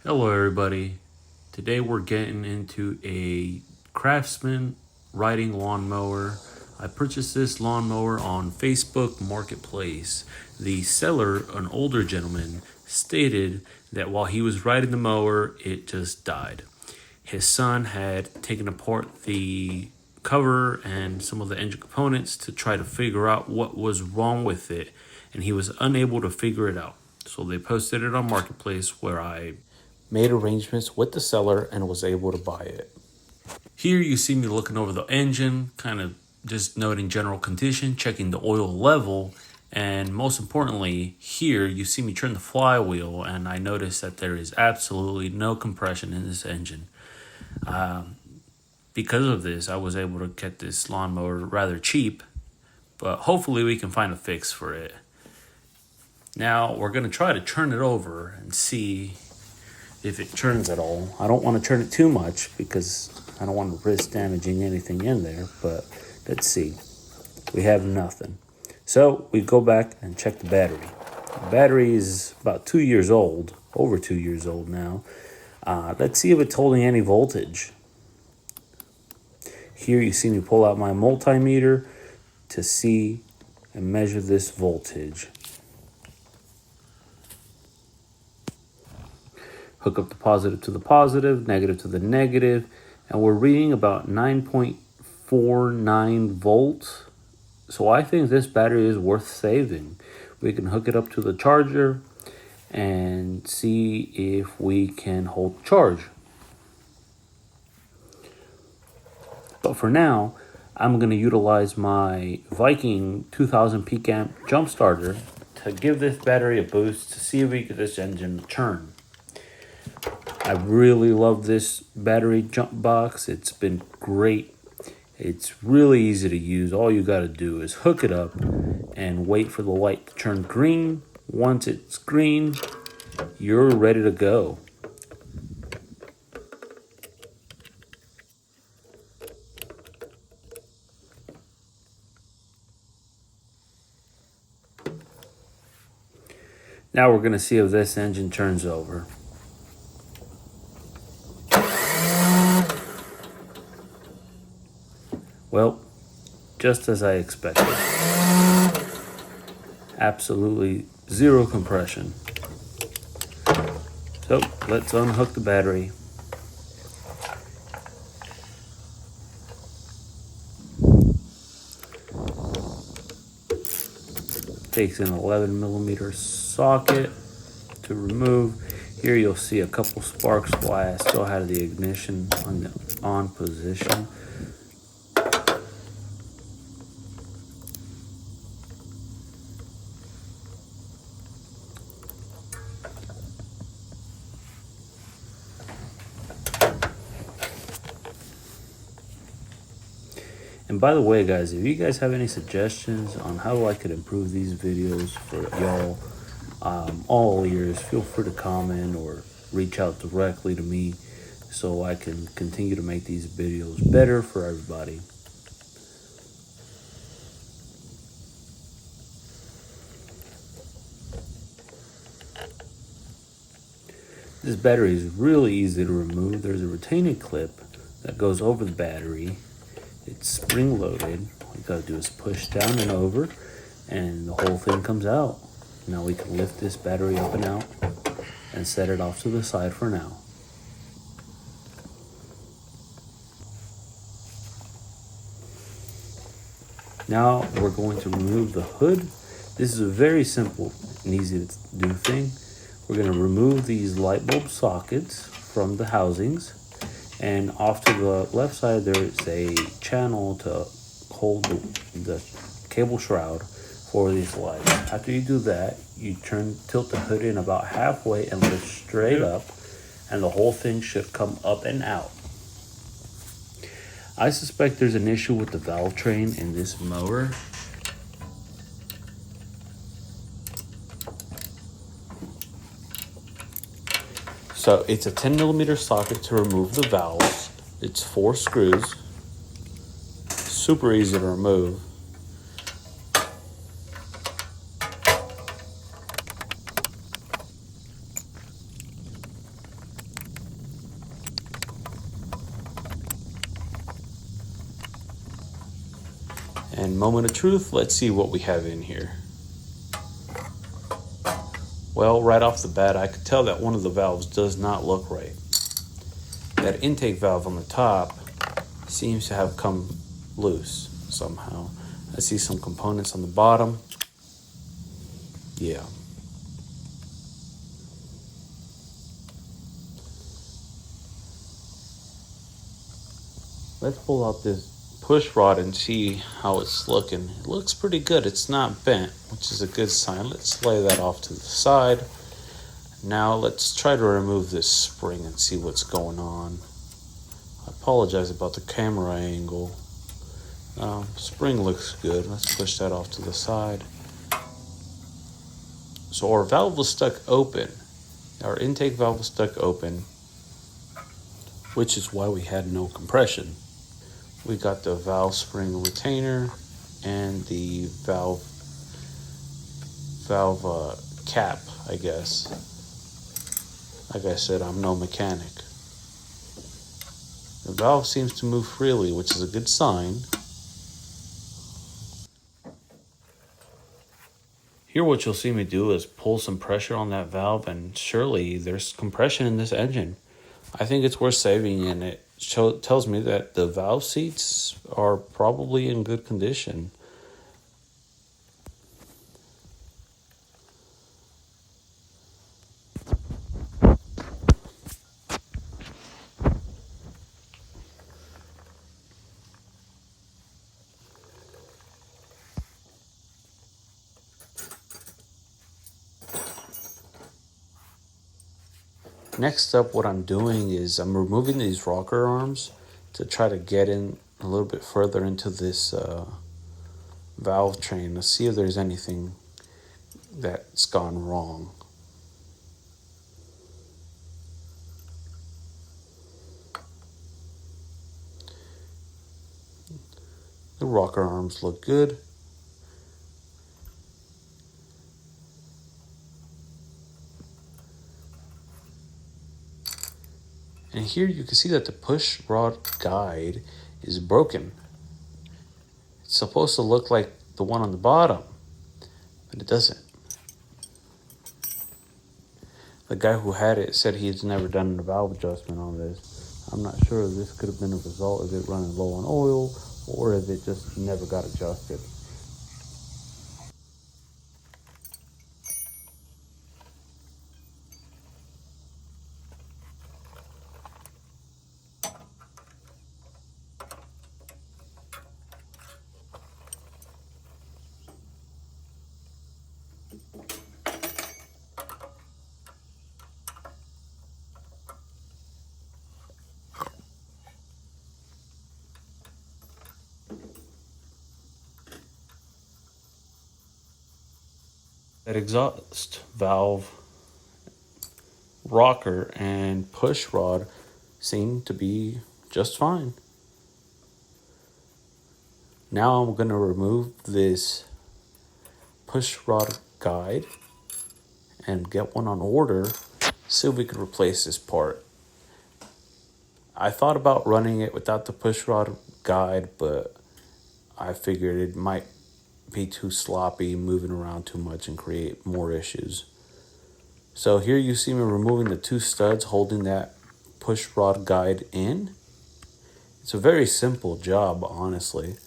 Hello everybody. Today we're getting into a Craftsman riding lawnmower. I purchased this lawnmower on Facebook Marketplace. The seller, an older gentleman, stated that while he was riding the mower, it just died. His son had taken apart the cover and some of the engine components to try to figure out what was wrong with it, and he was unable to figure it out. So they posted it on Marketplace, where I made arrangements with the seller and was able to buy it. Here you see me looking over the engine, kind of just noting general condition, checking the oil level, and most importantly, here you see me turn the flywheel and I notice that there is absolutely no compression in this engine. Because of this, I was able to get this lawnmower rather cheap, but hopefully we can find a fix for it. Now we're going to try to turn it over and see if it turns at all. I don't want to turn it too much because I don't want to risk damaging anything in there, but let's see. We have nothing. So we go back and check the battery. The battery is about 2 years old, over 2 years old now. Let's see if it's holding any voltage. Here you see me pull out my multimeter to see and measure this voltage. Hook up the positive to the positive, negative to the negative, and we're reading about 9.49 volts. So I think this battery is worth saving. We can hook it up to the charger and see if we can hold charge. But for now, I'm going to utilize my Viking 2000 peak amp jump starter to give this battery a boost to see if we get this engine to turn. I really love this battery jump box. It's been great. It's really easy to use. All you got to do is hook it up and wait for the light to turn green. Once it's green, you're ready to go. Now we're going to see if this engine turns over. Well, just as I expected. Absolutely zero compression. So let's unhook the battery. Takes an 11mm socket to remove. Here you'll see a couple sparks fly. I still had the ignition on the on position. And by the way, guys, if you guys have any suggestions on how I could improve these videos for y'all, all ears, feel free to comment or reach out directly to me so I can continue to make these videos better for everybody. This battery is really easy to remove. There's a retaining clip that goes over the battery. It's spring loaded. All you gotta do is push down and over and the whole thing comes out. Now we can lift this battery up and out and set it off to the side for now. Now we're going to remove the hood. This is a very simple and easy to do thing. We're going to remove these light bulb sockets from the housings. And off to the left side, there is a channel to hold the cable shroud for these lights. After you do that, you tilt the hood in about halfway and lift straight up, and the whole thing should come up and out. I suspect there's an issue with the valve train in this mower. So it's a 10mm socket to remove the valves. It's 4 screws. Super easy to remove. And moment of truth, let's see what we have in here. Well, right off the bat, I could tell that one of the valves does not look right. That intake valve on the top seems to have come loose somehow. I see some components on the bottom. Yeah. Let's pull out this push rod and see how it's looking. It looks pretty good. It's not bent, which is a good sign. Let's lay that off to the side. Now let's try to remove this spring and see what's going on. I apologize about the camera angle. Spring looks good. Let's push that off to the side. So our valve was stuck open. Our intake valve was stuck open, which is why we had no compression. We got the valve spring retainer and the valve cap, I guess. Like I said, I'm no mechanic. The valve seems to move freely, which is a good sign. Here what you'll see me do is pull some pressure on that valve, and surely there's compression in this engine. I think it's worth saving, and it tells me that the valve seats are probably in good condition. Next up, what I'm doing is I'm removing these rocker arms to try to get in a little bit further into this valve train to see if there's anything that's gone wrong. The rocker arms look good. And here you can see that the push rod guide is broken. It's supposed to look like the one on the bottom, but it doesn't. The guy who had it said he's never done a valve adjustment on this. I'm not sure if this could have been a result of it running low on oil or if it just never got adjusted. That exhaust valve, rocker, and push rod seem to be just fine. Now I'm going to remove this push rod guide and get one on order, see if we could replace this part. I thought about running it without the push rod guide, but I figured it might be too sloppy, moving around too much, and create more issues. So here you see me removing the two studs holding that push rod guide in. It's a very simple job, honestly.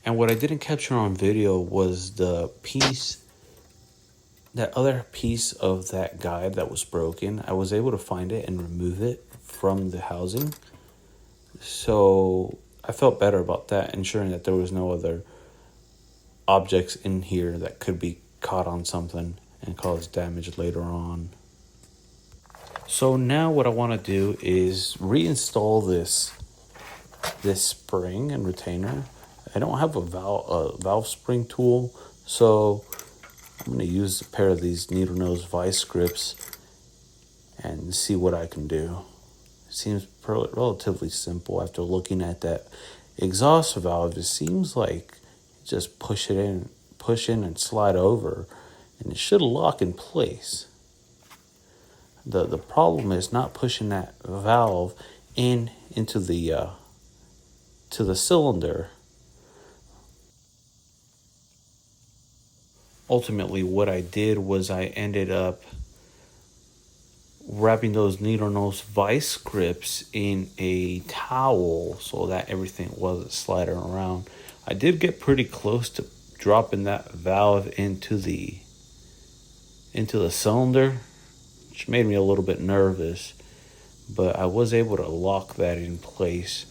And what I didn't capture on video was the piece, that other piece of that guide that was broken. I was able to find it and remove it from the housing. So I felt better about that, ensuring that there was no other objects in here that could be caught on something and cause damage later on. So now what I want to do is reinstall this spring and retainer. I don't have a valve spring tool, so I'm going to use a pair of these needle nose vice grips and see what I can do. It seems relatively simple after looking at that exhaust valve. It seems like just push in and slide over, and it should lock in place. The problem is not pushing that valve into the to the cylinder. Ultimately, what I did was I ended up wrapping those needle nose vice grips in a towel so that everything wasn't sliding around. I did get pretty close to dropping that valve into the cylinder, which made me a little bit nervous, but I was able to lock that in place.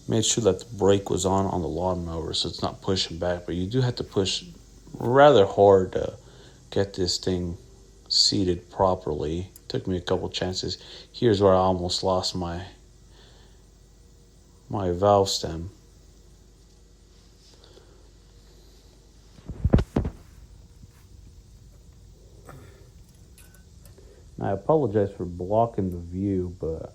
Made sure that the brake was on the lawnmower so it's not pushing back, but you do have to push rather hard to get this thing seated properly. Took me a couple chances. Here's where I almost lost my valve stem. I apologize for blocking the view, but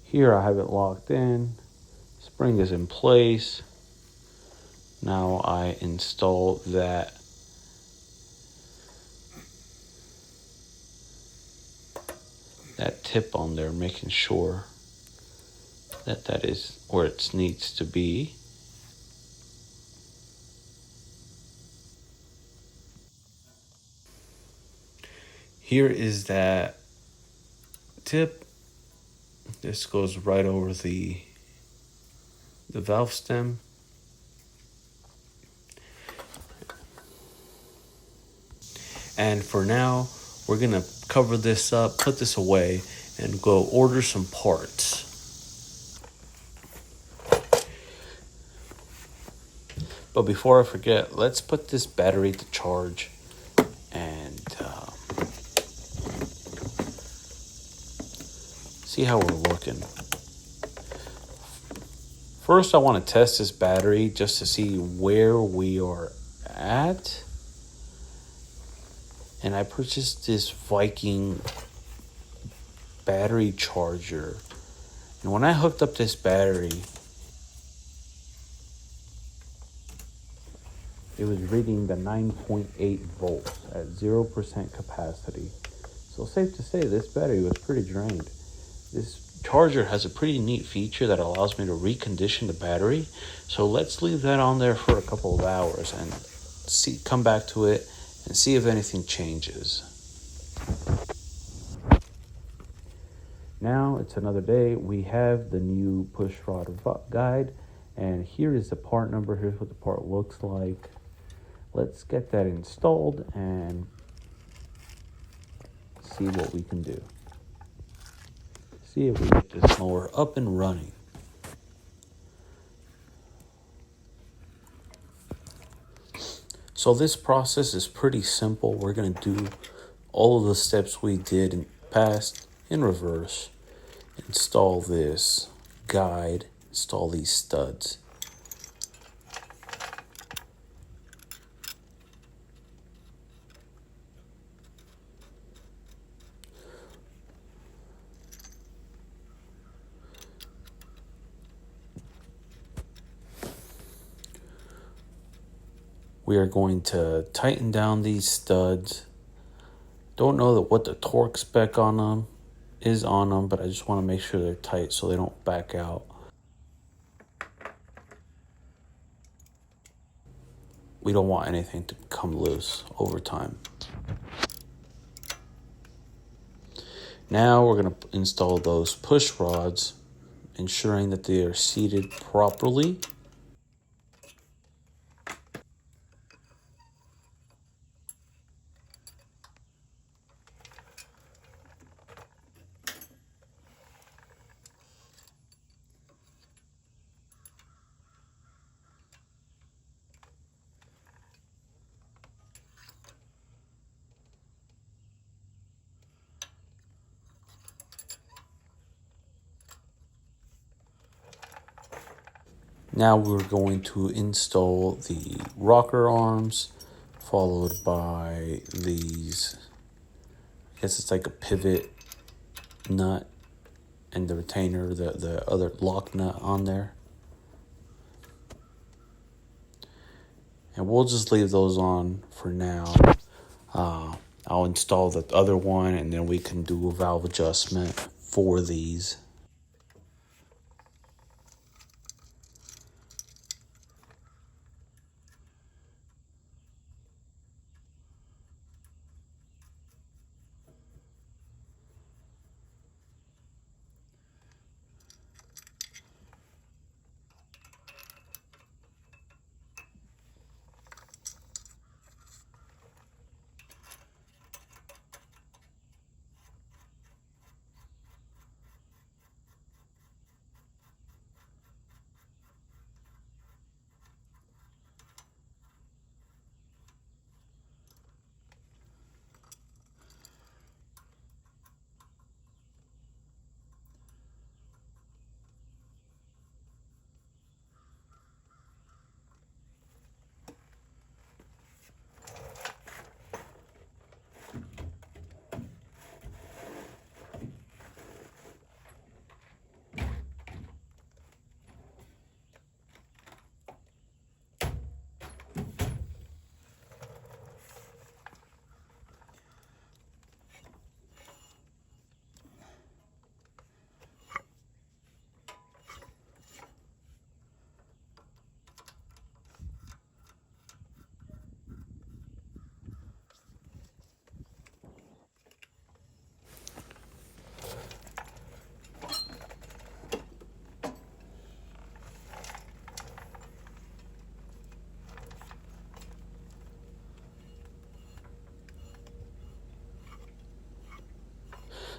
here I have it locked in. Spring is in place. Now I install that tip on there, making sure that is where it needs to be. Here is that tip. This goes right over the valve stem. And for now, we're gonna cover this up, put this away, and go order some parts. But before I forget, let's put this battery to charge and see how we're looking. First, I want to test this battery just to see where we are at. And I purchased this Viking battery charger. And when I hooked up this battery, it was reading the 9.8 volts at 0% capacity. So safe to say this battery was pretty drained. This charger has a pretty neat feature that allows me to recondition the battery. So let's leave that on there for a couple of hours and come back to it and see if anything changes. Now it's another day. We have the new push rod guide, and here is the part number. Here's what the part looks like. Let's get that installed and see what we can do. See if we get this mower up and running. So this process is pretty simple. We're going to do all of the steps we did in the past in reverse. Install this guide, install these studs. We are going to tighten down these studs. Don't know what the torque spec on them is on them, but I just want to make sure they're tight so they don't back out. We don't want anything to come loose over time. Now we're going to install those push rods, ensuring that they are seated properly. Now we're going to install the rocker arms, followed by these, I guess it's like a pivot nut and the retainer, the other lock nut on there. And we'll just leave those on for now. I'll install the other one and then we can do a valve adjustment for these.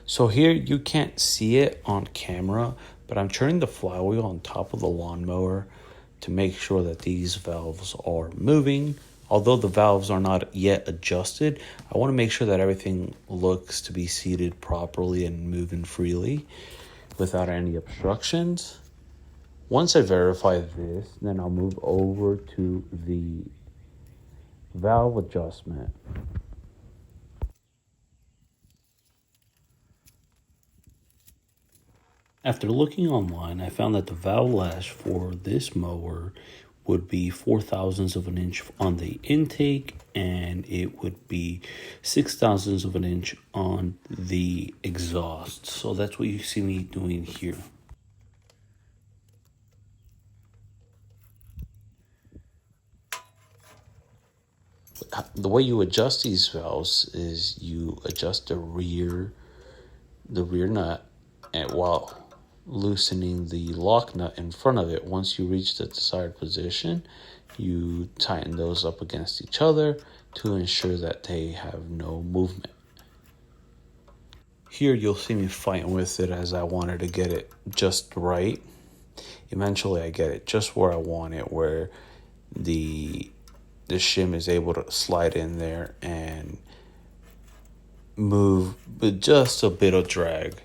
So here you can't see it on camera, but I'm turning the flywheel on top of the lawnmower to make sure that these valves are moving. Although the valves are not yet adjusted, I want to make sure that everything looks to be seated properly and moving freely without any obstructions. Once I verify this, then I'll move over to the valve adjustment. After looking online, I found that the valve lash for this mower would be 4/1000 of an inch on the intake, and it would be 6/1000 of an inch on the exhaust. So that's what you see me doing here. The way you adjust these valves is you adjust the rear nut, and while loosening the lock nut in front of it. Once you reach the desired position, you tighten those up against each other to ensure that they have no movement. Here you'll see me fighting with it as I wanted to get it just right. Eventually I get it just where I want it, where the shim is able to slide in there and move with just a bit of drag.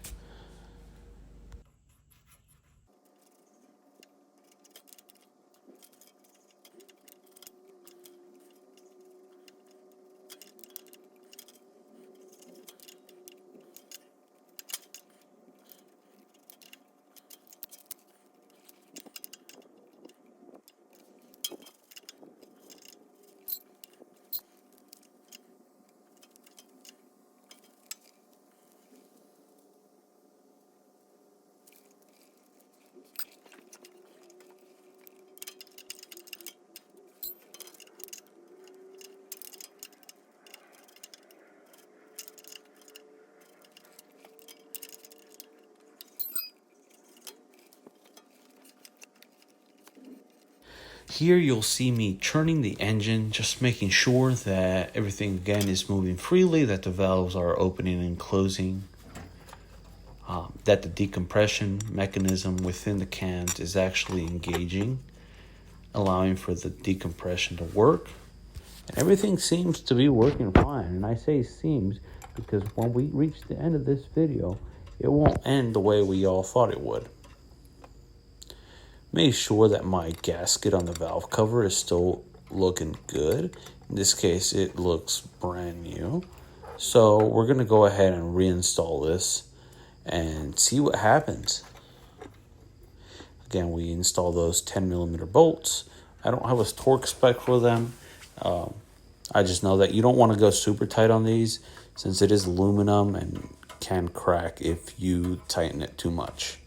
Here you'll see me turning the engine, just making sure that everything again is moving freely, that the valves are opening and closing, that the decompression mechanism within the cans is actually engaging, allowing for the decompression to work. And everything seems to be working fine. And I say seems because when we reach the end of this video, it won't end the way we all thought it would. Make sure that my gasket on the valve cover is still looking good. In this case, it looks brand new. So we're going to go ahead and reinstall this and see what happens. Again, we install those 10mm bolts. I don't have a torque spec for them. I just know that you don't want to go super tight on these since it is aluminum and can crack if you tighten it too much.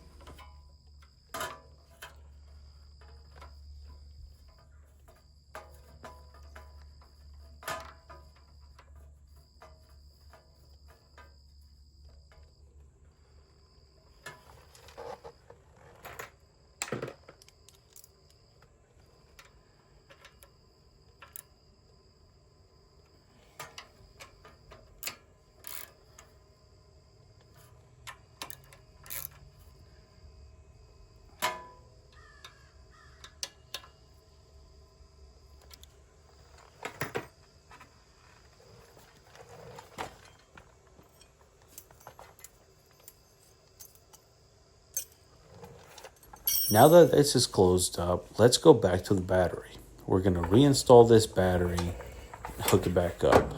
Now that this is closed up, let's go back to the battery. We're going to reinstall this battery and hook it back up.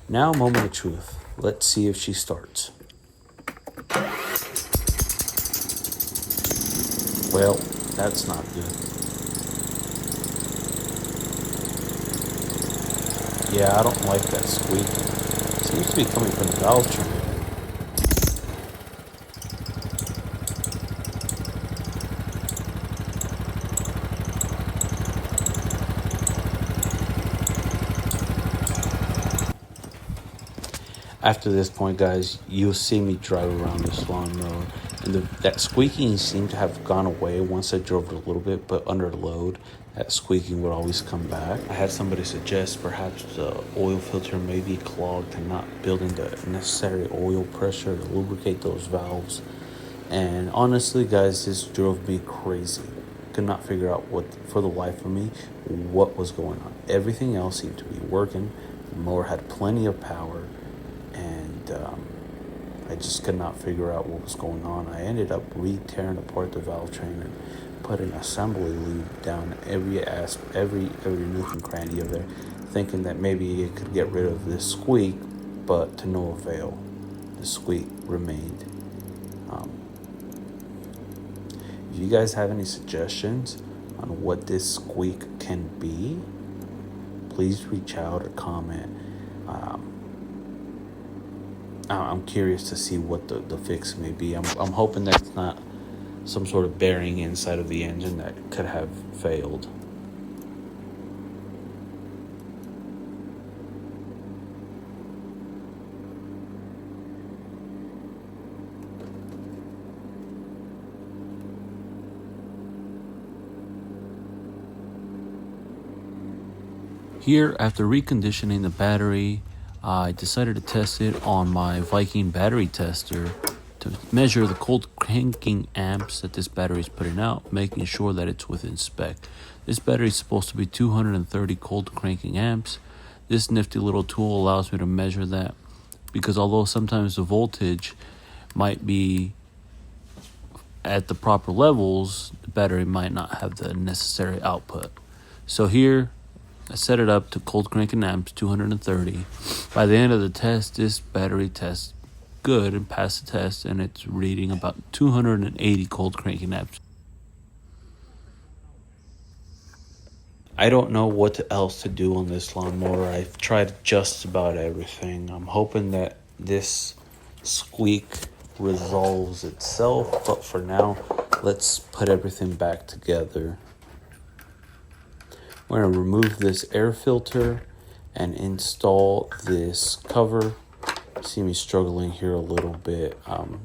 Now, moment of truth. Let's see if she starts. Well, that's not good. Yeah, I don't like that squeak. Seems to be coming from the valve train. After this point, guys, you'll see me drive around this lawnmower, and that squeaking seemed to have gone away once I drove it a little bit, but under load, that squeaking would always come back. I had somebody suggest perhaps the oil filter may be clogged and not building the necessary oil pressure to lubricate those valves. And honestly, guys, this drove me crazy. Could not figure out for the life of me, what was going on. Everything else seemed to be working. The mower had plenty of power. And I just could not figure out what was going on. I ended up tearing apart the valve train and putting assembly lube down every nook and cranny of there, thinking that maybe it could get rid of this squeak, but to no avail. The squeak remained. If you guys have any suggestions on what this squeak can be, please reach out or comment. I'm curious to see what the fix may be. I'm hoping that it's not some sort of bearing inside of the engine that could have failed. Here, after reconditioning the battery, I decided to test it on my Viking battery tester to measure the cold cranking amps that this battery is putting out, making sure that it's within spec. This battery is supposed to be 230 cold cranking amps. This nifty little tool allows me to measure that, because although sometimes the voltage might be at the proper levels, the battery might not have the necessary output. So here, I set it up to cold cranking amps 230. By the end of the test, this battery tests good and passed the test, and it's reading about 280 cold cranking amps. I don't know what else to do on this lawnmower. I've tried just about everything. I'm hoping that this squeak resolves itself, but for now, let's put everything back together. I'm going to remove this air filter and install this cover. See me struggling here a little bit.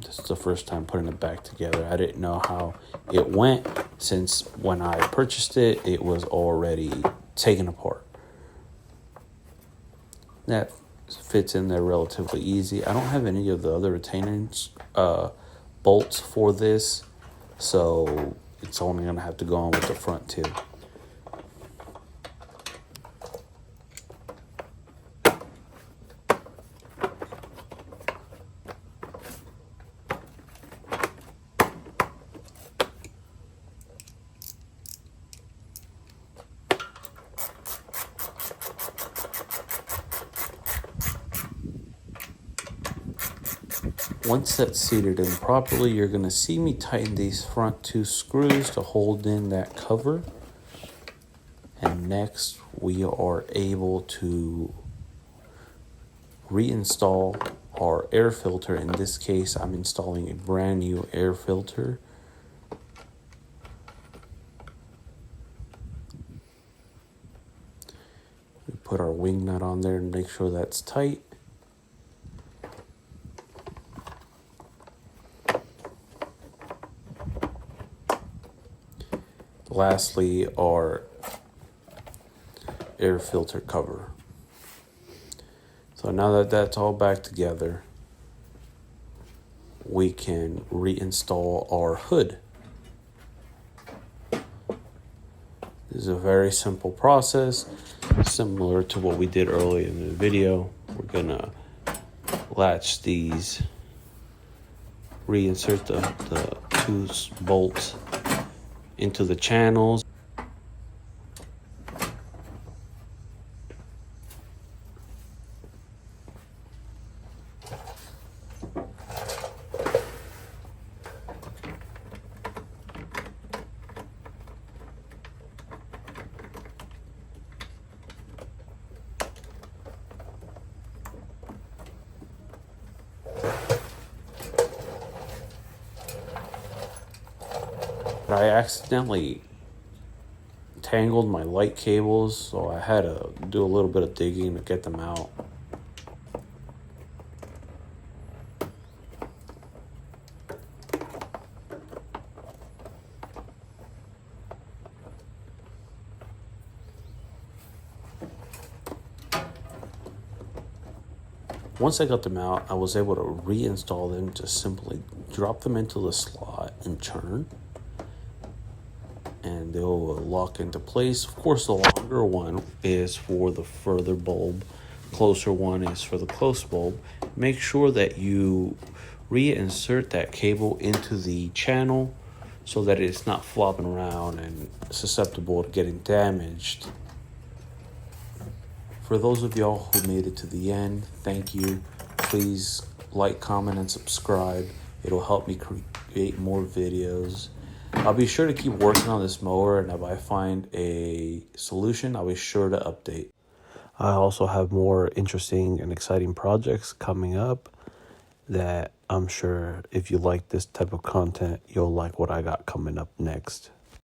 This is the first time putting it back together. I didn't know how it went since when I purchased it, it was already taken apart. That fits in there relatively easy. I don't have any of the other retaining bolts for this, so it's only going to have to go on with the front two. Once that's seated in properly, you're going to see me tighten these front two screws to hold in that cover. And next, we are able to reinstall our air filter. In this case, I'm installing a brand new air filter. We put our wing nut on there and make sure that's tight. Lastly, our air filter cover. So now that that's all back together, we can reinstall our hood. This is a very simple process, similar to what we did earlier in the video. We're gonna latch these, reinsert the two bolts into the channels. But I accidentally tangled my light cables, so I had to do a little bit of digging to get them out. Once I got them out, I was able to reinstall them. Just simply drop them into the slot and turn, and they'll lock into place. Of course, the longer one is for the further bulb, closer one is for the close bulb. Make sure that you reinsert that cable into the channel so that it's not flopping around and susceptible to getting damaged. For those of y'all who made it to the end, thank you. Please like, comment, and subscribe. It'll help me create more videos. I'll be sure to keep working on this mower, and if I find a solution, I'll be sure to update. I also have more interesting and exciting projects coming up that I'm sure if you like this type of content, you'll like what I got coming up next.